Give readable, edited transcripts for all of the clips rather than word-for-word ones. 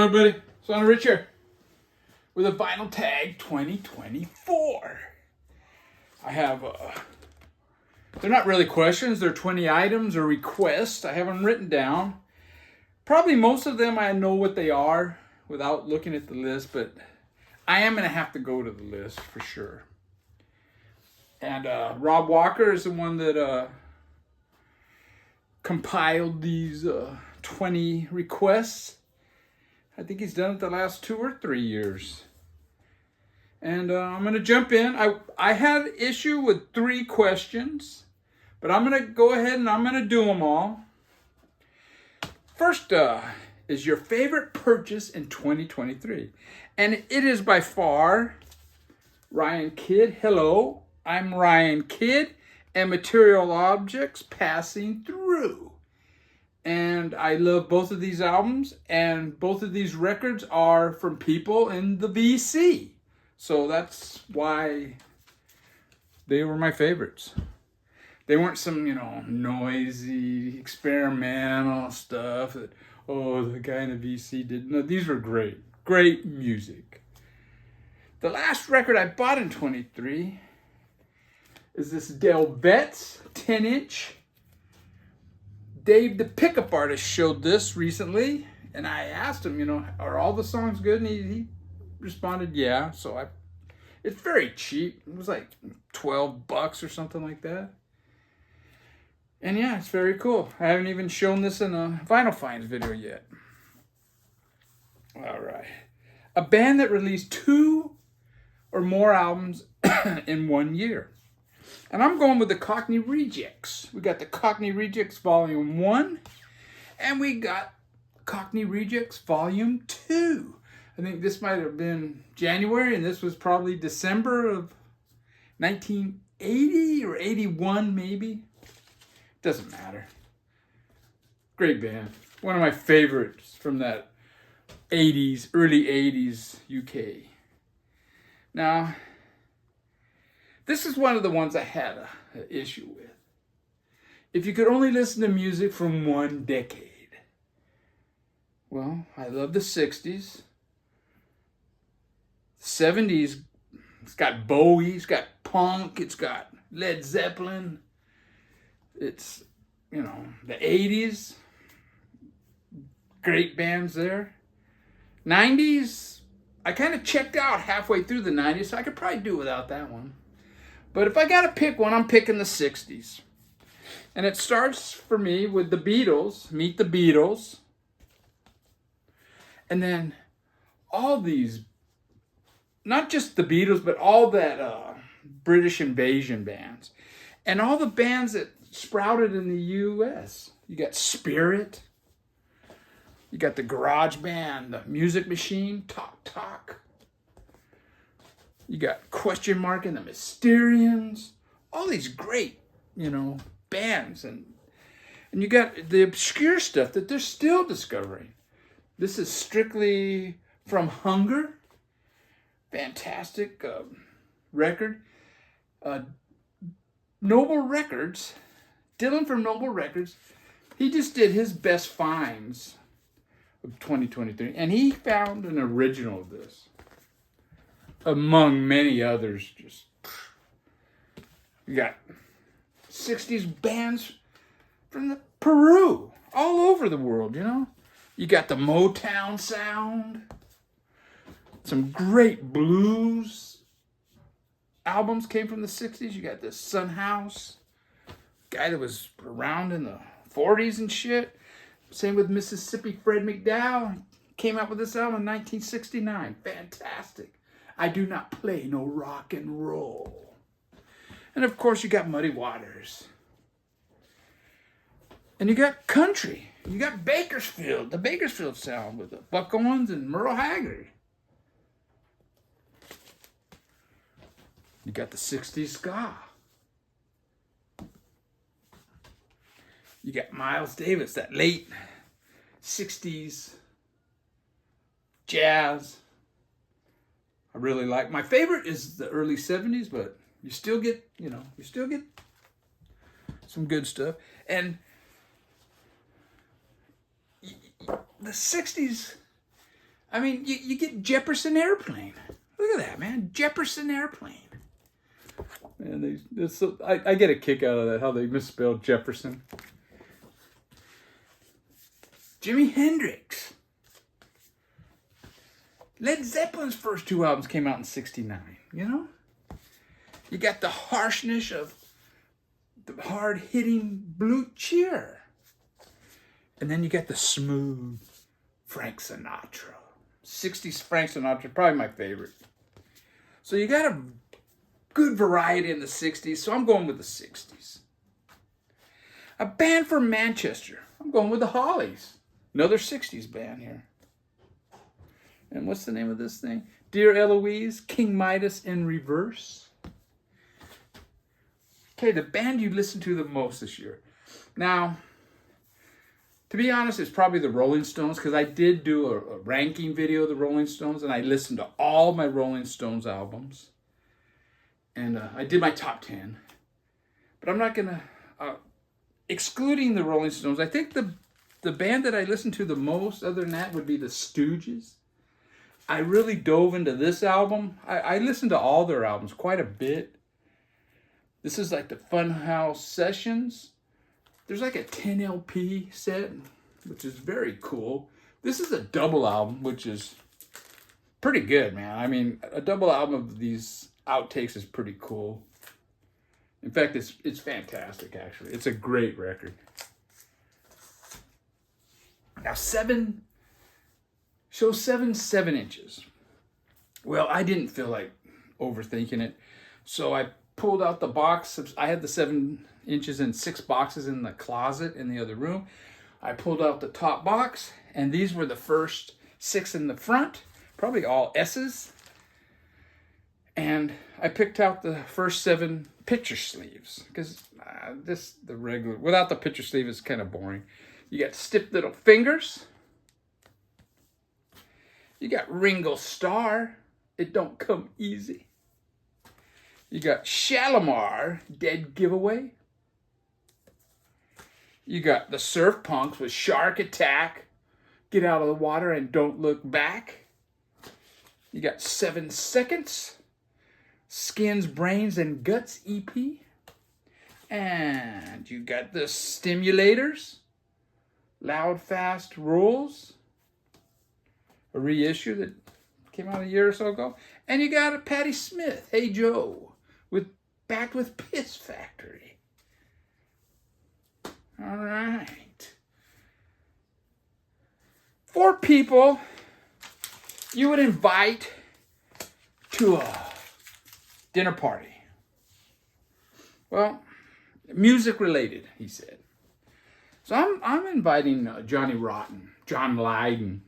Everybody, Son Rich here with a Vinyl Tag 2024. I have, they're not really questions, they're 20 items or requests. I have them written down. Probably most of them I know what they are without looking at the list, but I am going to have to go to the list for sure. And Rob Walker is the one that compiled these 20 requests. I think he's done it the last 2 or 3 years. And I'm going to jump in. I had issue with 3 questions, but I'm going to go ahead and I'm going to do them all. First is your favorite purchase in 2023. And it is by far Ryan Kidd. Hello, I'm Ryan Kidd and Material Objects Passing Through. And I love both of these albums, and both of these records are from people in the VC. So that's why they were my favorites. They weren't some, noisy, experimental stuff that, the guy in the VC did. No, these were great. Great music. The last record I bought in 23 is this Del Vet's 10-inch. Dave, the pickup artist, showed this recently, and I asked him, are all the songs good? And he responded, yeah. So it's very cheap. It was like $12 or something like that. And yeah, it's very cool. I haven't even shown this in a Vinyl Finds video yet. All right. A band that released 2 or more albums in 1 year. And I'm going with the Cockney Rejects. We got the Cockney Rejects Volume 1, and we got Cockney Rejects Volume 2. I think this might have been January, and this was probably December of 1980 or 81 maybe. Doesn't matter. Great band. One of my favorites from that 80s, early 80s UK. Now, this is one of the ones I had an issue with. If you could only listen to music from one decade. Well, I love the 60s. 70s, it's got Bowie, it's got punk, it's got Led Zeppelin. It's, the 80s. Great bands there. 90s, I kind of checked out halfway through the 90s, so I could probably do without that one. But if I got to pick one, I'm picking the 60s. And it starts for me with the Beatles, Meet the Beatles. And then all these, not just the Beatles, but all that British invasion bands. And all the bands that sprouted in the U.S. You got Spirit. You got the Garage Band, the Music Machine, Talk Talk. You got Question Mark and the Mysterians. All these great, bands. And you got the obscure stuff that they're still discovering. This is strictly from Hunger. Fantastic record. Noble Records. Dylan from Noble Records. He just did his best finds of 2023. And he found an original of this. Among many others, you got 60s bands from Peru, all over the world, You got the Motown sound, some great blues albums came from the 60s. You got the Sun House, guy that was around in the 40s and shit. Same with Mississippi Fred McDowell, came out with this album in 1969. Fantastic. I do not play no rock and roll. And of course you got Muddy Waters. And you got country. You got Bakersfield, the Bakersfield sound with the Buck Owens and Merle Haggard. You got the 60s ska. You got Miles Davis, that late 60s jazz. I really like. My favorite is the early 70s, but you still get, some good stuff. And the 60s I mean, you get Jefferson Airplane. Look at that, man. Jefferson Airplane. Man, I get a kick out of that, how they misspelled Jefferson. Jimi Hendrix. Led Zeppelin's first 2 albums came out in '69, you know? You got the harshness of the hard-hitting Blue Cheer. And then you got the smooth Frank Sinatra. 60s Frank Sinatra, probably my favorite. So you got a good variety in the 60s, so I'm going with the 60s. A band from Manchester. I'm going with the Hollies. Another 60s band here. And what's the name of this thing? Dear Eloise, King Midas in Reverse. Okay, the band you listened to the most this year. Now, to be honest, it's probably the Rolling Stones, because I did do a ranking video of the Rolling Stones, and I listened to all my Rolling Stones albums. And I did my top 10. But I'm not going to... excluding the Rolling Stones, I think the band that I listened to the most, other than that, would be the Stooges. I really dove into this album. I listened to all their albums quite a bit. This is like the Funhouse Sessions. There's like a 10 LP set, which is very cool. This is a double album, which is pretty good, man. I mean, a double album of these outtakes is pretty cool. In fact, it's fantastic, actually. It's a great record. Now, 7 inches. Well, I didn't feel like overthinking it, so I pulled out the box. I had the 7 inches in 6 boxes in the closet in the other room. I pulled out the top box, and these were the first 6 in the front, probably all S's. And I picked out the first 7 picture sleeves, because the regular, without the picture sleeve, is kind of boring. You got Stiff Little Fingers. You got Ringo Starr, It Don't Come Easy. You got Shalimar, Dead Giveaway. You got the Surf Punks with Shark Attack, Get Out of the Water and Don't Look Back. You got 7 Seconds, Skins, Brains, and Guts EP. And you got the Stimulators, Loud Fast Rules, a reissue that came out a year or so ago. And you got a Patti Smith, Hey Joe, back with Piss Factory. All right. 4 people you would invite to a dinner party. Well, music related, he said. So I'm inviting Johnny Rotten, John Lydon.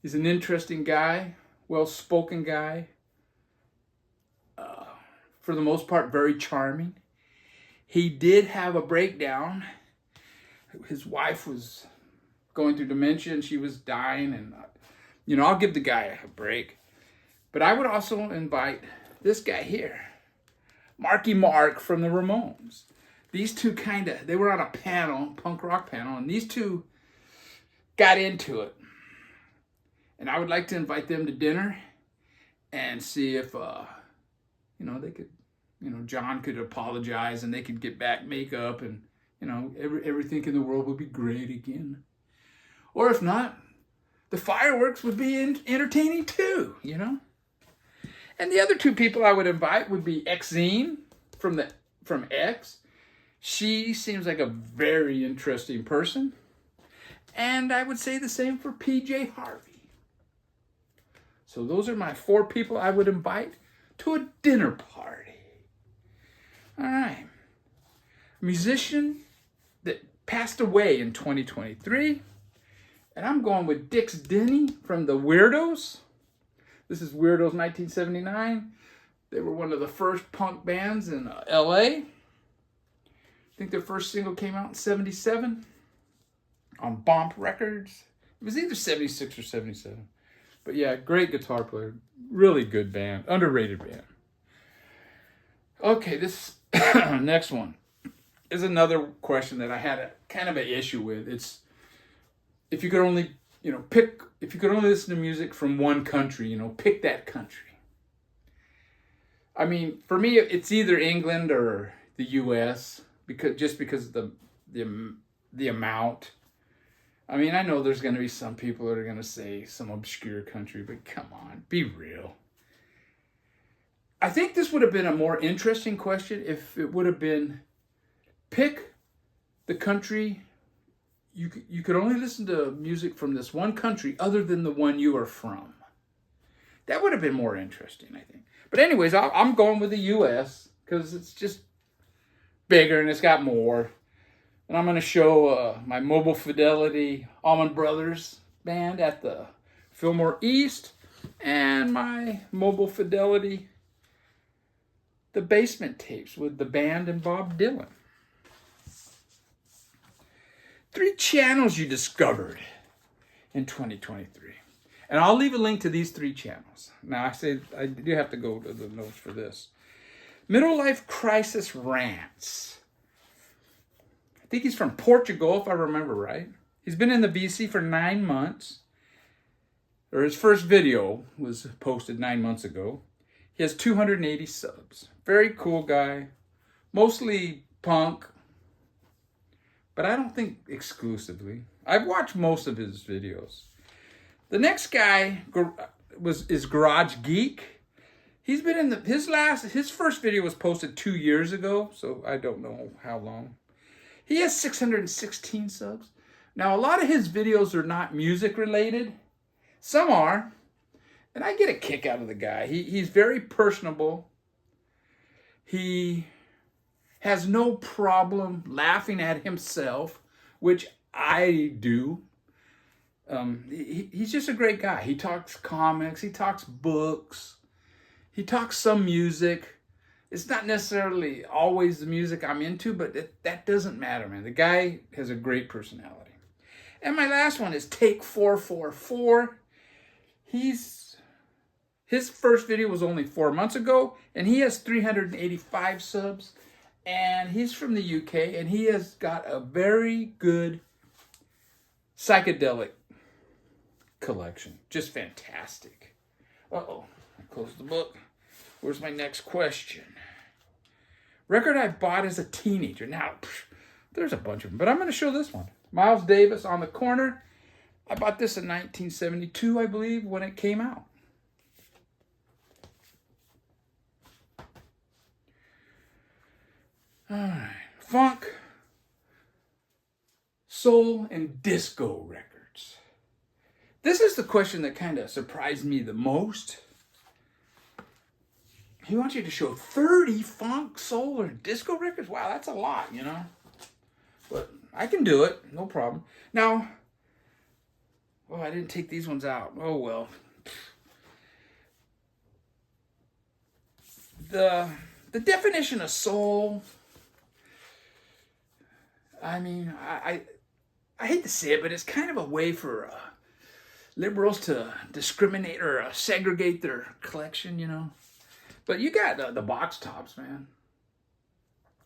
He's an interesting guy, well-spoken guy. For the most part, very charming. He did have a breakdown. His wife was going through dementia and she was dying, and I'll give the guy a break. But I would also invite this guy here, Marky Mark from the Ramones. These two they were on a panel, punk rock panel, and these two got into it. And I would like to invite them to dinner and see if, they could, John could apologize and they could get back makeup and, everything in the world would be great again. Or if not, the fireworks would be entertaining too, And the other 2 people I would invite would be Exene from X. She seems like a very interesting person. And I would say the same for PJ Harvey. So those are my 4 people I would invite to a dinner party. All right. A musician that passed away in 2023. And I'm going with Dix Denny from the Weirdos. This is Weirdos 1979. They were one of the first punk bands in LA. I think their first single came out in 77 on Bomp Records. It was either 76 or 77. But yeah, great guitar player. Really good band. Underrated band. Okay, this next one is another question that I had kind of an issue with. It's if you could only pick, if you could only listen to music from one country, pick that country. I mean, for me, it's either England or the U.S. because of the amount. I mean, I know there's going to be some people that are going to say some obscure country, but come on, be real. I think this would have been a more interesting question if it would have been, pick the country. You could only listen to music from this one country other than the one you are from. That would have been more interesting, I think. But anyways, I'm going with the U.S. because it's just bigger and it's got more. And I'm going to show my Mobile Fidelity Allman Brothers band at the Fillmore East and my Mobile Fidelity The Basement tapes with the band and Bob Dylan. 3 channels you discovered in 2023. And I'll leave a link to these 3 channels. Now, I do have to go to the notes for this. MiddleLifeCrisisRants. I think he's from Portugal, if I remember right. He's been in the VC for 9 months. Or his first video was posted 9 months ago. He has 280 subs. Very cool guy. Mostly punk. But I don't think exclusively. I've watched most of his videos. The next guy is Garage Geek. He's been in his first video was posted 2 years ago, so I don't know how long. He has 616 subs. Now, a lot of his videos are not music related. Some are. And I get a kick out of the guy. He's very personable. He has no problem laughing at himself, which I do. He's just a great guy. He talks comics. He talks books. He talks some music. It's not necessarily always the music I'm into, but that doesn't matter, man. The guy has a great personality. And my last one is Take 444. His first video was only 4 months ago, and he has 385 subs. And he's from the UK, and he has got a very good psychedelic collection. Just fantastic. Uh-oh, I closed the book. Where's my next question? Record I bought as a teenager. Now, there's a bunch of them, but I'm going to show this one. Miles Davis, On the Corner. I bought this in 1972, I believe, when it came out. All right. Funk, soul, and disco records. This is the question that kind of surprised me the most. He wants you to show 30 funk, soul, or disco records? Wow, that's a lot, But I can do it, no problem. Now, I didn't take these ones out. Oh, well. The definition of soul, I mean, I hate to say it, but it's kind of a way for liberals to discriminate or segregate their collection, But you got the Box Tops, man.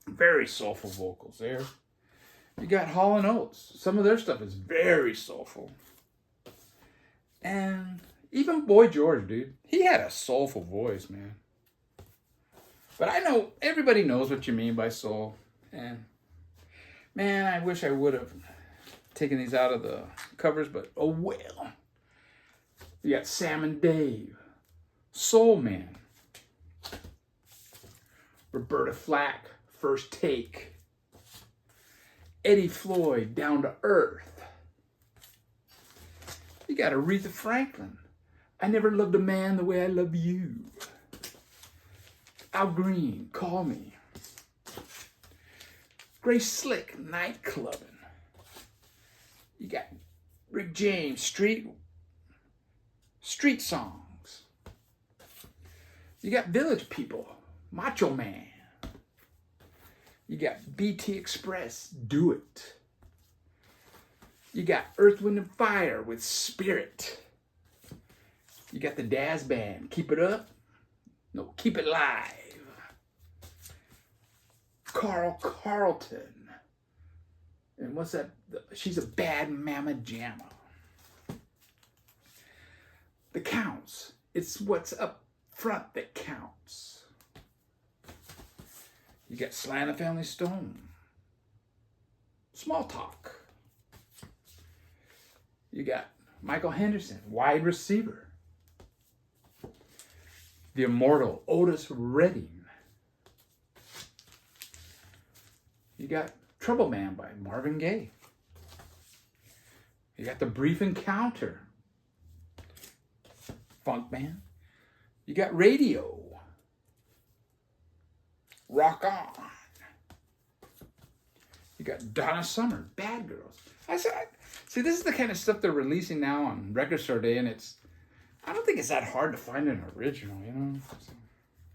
Very soulful vocals there. You got Hall & Oates. Some of their stuff is very soulful. And even Boy George, dude. He had a soulful voice, man. But I know everybody knows what you mean by soul. And man, I wish I would have taken these out of the covers, but oh well. You got Sam and Dave, Soul Man, Roberta Flack, First Take, Eddie Floyd, Down to Earth. You got Aretha Franklin, I Never Loved a Man the Way I Love You. Al Green, Call Me. Grace Slick, Night Clubbin'. You got Rick James, Street Songs. You got Village People, Macho Man. You got BT Express, Do It. You got Earth, Wind, and Fire with Spirit. You got the Dazz Band, Keep It Up. No, Keep It Live. Carl Carlton. And what's that? She's a Bad Mama Jamma. that counts. It's what's up front that counts. You got Sly and the Family Stone. Small Talk. You got Michael Henderson, wide receiver. The immortal Otis Redding. You got Trouble Man by Marvin Gaye. You got The Brief Encounter. Funk Man. You got Radio. Rock On. You got Donna Summer, Bad Girls. See, this is the kind of stuff they're releasing now on Record Store Day, and I don't think it's that hard to find an original, you know?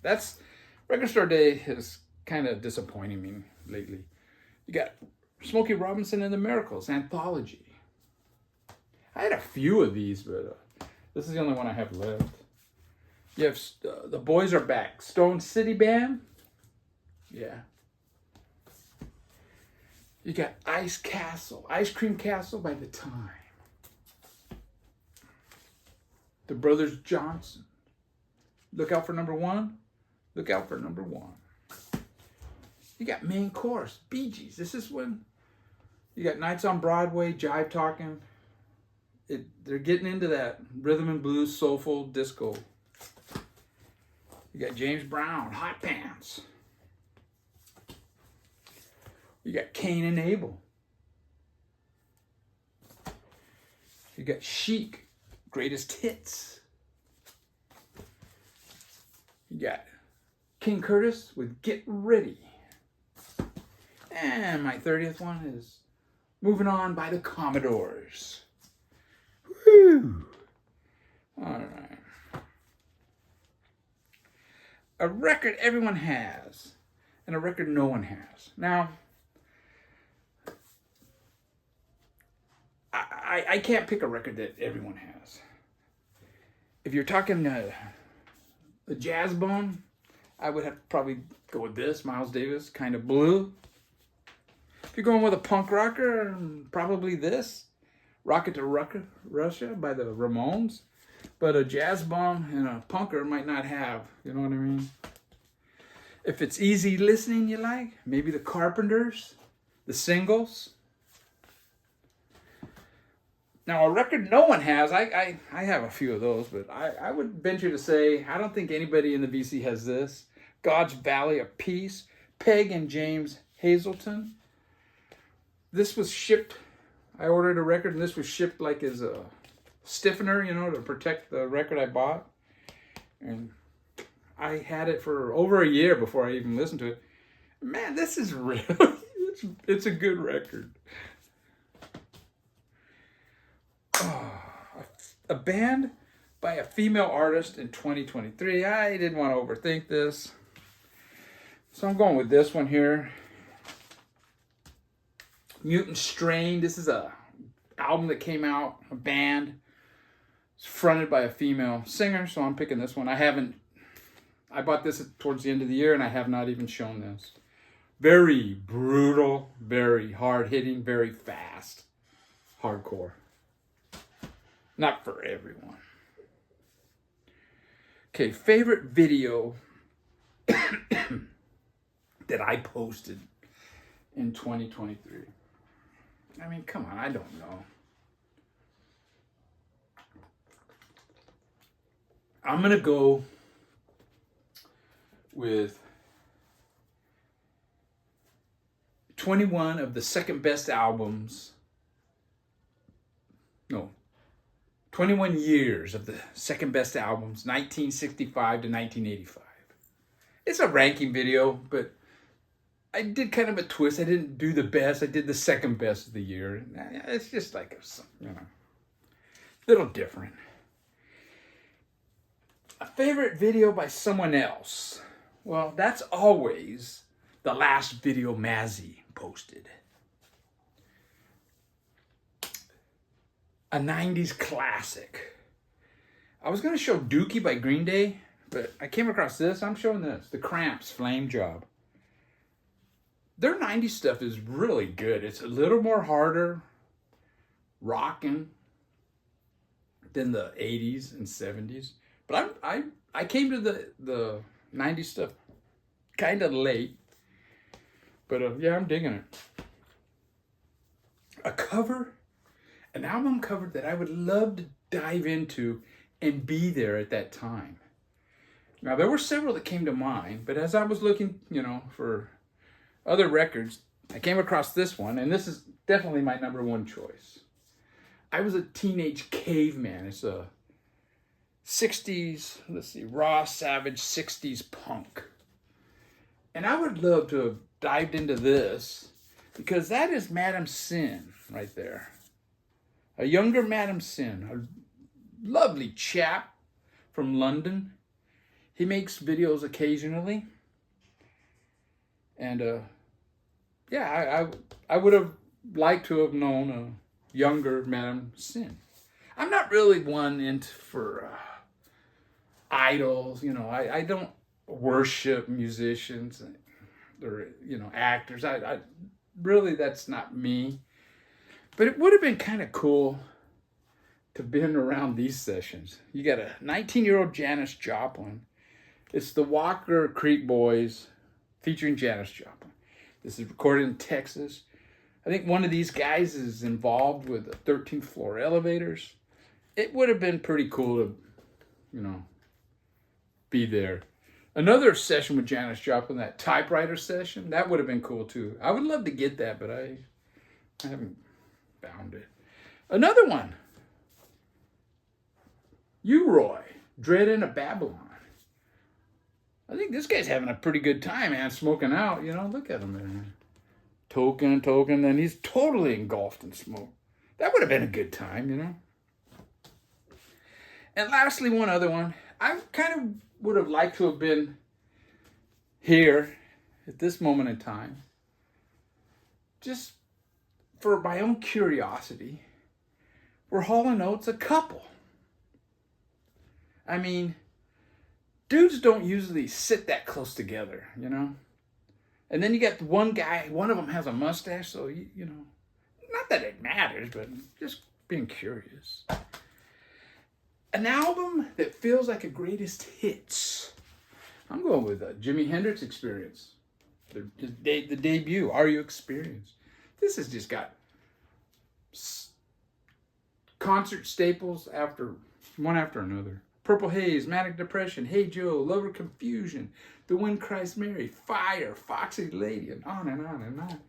So Record Store Day is kind of disappointing me lately. You got Smokey Robinson and the Miracles, Anthology. I had a few of these, but this is the only one I have left. You have The Boys Are Back, Stone City Band. Yeah. You got Ice Cream Castle by The Time. The Brothers Johnson. Look out for number one. Look out for number one. You got Main Course, Bee Gees. This is when you got Nights on Broadway, Jive Talking. They're getting into that rhythm and blues, soulful disco. You got James Brown, Hot Pants. You got Cain and Abel. You got Chic, Greatest Hits. You got King Curtis with Get Ready. And my 30th one is Moving On by the Commodores. Woo! All right. A record everyone has, and a record no one has. Now, I can't pick a record that everyone has. If you're talking a jazz bone, I would have to probably go with this, Miles Davis, Kind of Blue. If you're going with a punk rocker, probably this, Rocket to Russia by the Ramones. But a jazz bomb and a punker might not have, you know what I mean? If it's easy listening you like, maybe the Carpenters, the Singles. Now, a record no one has, I have a few of those, but I would venture to say, I don't think anybody in the VC has this. God's Valley of Peace, Peg and James Hazelton. This was shipped, I ordered a record, and this was shipped like as a stiffener, you know, to protect the record I bought. And I had it for over a year before I even listened to it. Man, this is really, it's a good record. A band by a female artist in 2023. I didn't want to overthink this. So I'm going with this one here. Mutant Strain. This is a album that came out, a band. It's fronted by a female singer, so I'm picking this one. I bought this towards the end of the year, and I have not even shown this. Very brutal, very hard-hitting, very fast. Hardcore. Not for everyone. Okay, favorite video that I posted in 2023. I mean, come on, I don't know. I'm going to go with 21 of the second best albums. No. 21 years of the second best albums, 1965 to 1985. It's a ranking video, but I did kind of a twist. I didn't do the best. I did the second best of the year. It's just like, a little different. A favorite video by someone else. Well, that's always the last video Mazzy posted. A 90s classic. I was going to show Dookie by Green Day, but I came across this. I'm showing this. The Cramps, Flame Job. Their 90s stuff is really good. It's a little more harder, rocking, than the 80s and 70s. But I came to the 90s stuff kind of late. But yeah, I'm digging it. An album cover that I would love to dive into and be there at that time. Now, there were several that came to mind, but as I was looking, for other records, I came across this one, and this is definitely my number one choice. I was a teenage caveman. It's a 60s, raw, savage 60s punk. And I would love to have dived into this, because that is Madam Sin right there. A younger Madam Sin, a lovely chap from London. He makes videos occasionally. And yeah, I would have liked to have known a younger Madam Sin. I'm not really one for idols. I don't worship musicians or actors. I really, that's not me. But it would have been kind of cool to have been around these sessions. You got a 19-year-old Janis Joplin. It's the Walker Creek Boys featuring Janis Joplin. This is recorded in Texas. I think one of these guys is involved with the 13th floor elevators. It would have been pretty cool to, be there. Another session with Janis Joplin, that typewriter session, that would have been cool too. I would love to get that, but I haven't found it. Another one, U-Roy, Dread in a Babylon. I think this guy's having a pretty good time, man, smoking out. Look at him, man. Token, and he's totally engulfed in smoke. That would have been a good time, And lastly, one other one. I kind of would have liked to have been here at this moment in time, just for my own curiosity. Were Hall & Oates a couple? I mean, dudes don't usually sit that close together, And then you got one guy, one of them has a mustache, so, not that it matters, but just being curious. An album that feels like a greatest hits. I'm going with Jimi Hendrix Experience. The debut, Are You Experienced? This has just got concert staples one after another. Purple Haze, Manic Depression, Hey Joe, Lover Confusion, The Wind Cries Mary, Fire, Foxy Lady, and on and on and on.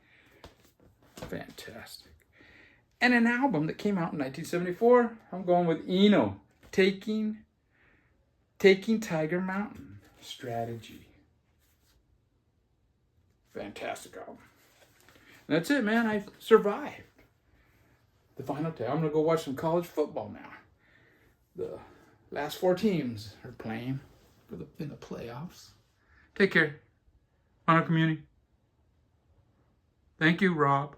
Fantastic. And an album that came out in 1974, I'm going with Eno, Taking Tiger Mountain, Strategy. Fantastic album. And that's it, man. I survived the final day. I'm going to go watch some college football now. The last 4 teams are playing in the playoffs. Take care. Honor community. Thank you, Rob.